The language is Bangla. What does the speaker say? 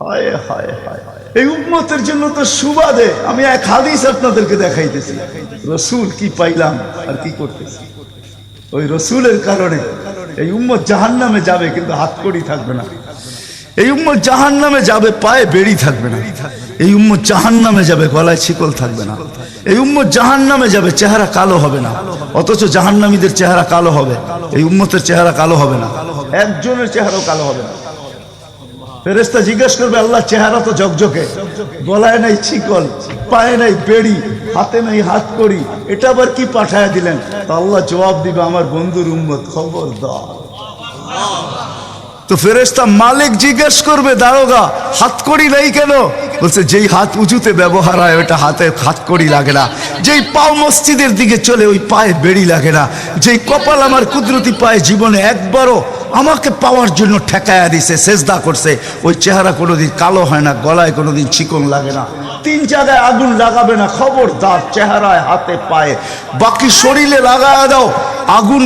হায় হায় হায়, এই উম্মতের জন্য তো সুবাদে আমি এক হাদিস আপনাদেরকে দেখাইতেছি, রসুল কি পাইলাম আর কি করতেছি। ওই রসুলের কারণে এই উম্মত জাহান্নামে যাবে, কিন্তু হাতকড়ি থাকবে না। এই উম্মত জাহান্নামে যাবে, পায়ে বেড়ি থাকবে না। এই উম্মত জাহান্নামে যাবে, গলায় শিকল থাকবে না। এই উম্মত জাহান্নামে যাবে, চেহারা কালো হবে না। অথচ জাহান্নামীদের চেহারা কালো হবে, এই উম্মতের চেহারা কালো হবে না। একজনের চেহারাও কালো হবে না। ফেরেশতা জিজ্ঞেস করবে, আল্লাহ চেহারা তো ঝকঝকে, গলায় নাই শিকল, পায়ে নাই বেড়ি, হাতে নাই হাতকড়ি, এটা আবার কি পাঠায় দিলেন? তো আল্লাহ জবাব দিবে, আমার বন্ধুর উম্মত, খবরদার। তো ফেরেশতা মালিক জিজ্ঞেস করবে, দারোগা হাতকড়ি নাই কেন? বলছে, যেই হাত উঁচুতে ব্যবহার হয় ওটা হাতে হাতকড়ি লাগে না। যেই পাও মসজিদের দিকে চলে ওই পায়ে বেড়ি লাগে না। যেই কপাল আমার কুদরতি পায়ে জীবনে একবারও আমাকে পাওয়ার জন্য ঠেকায়া দিছে, সেজদা করছে, ওই চেহারা কোনোদিন কালো হয় না, গলায় কোনোদিন চিকন লাগে না, 3 জায়গায় আগুন লাগাবে না। খবরদার, চেহারায় হাতে পায়ে, বাকি শরীরে লাগায়া দাও আগুন।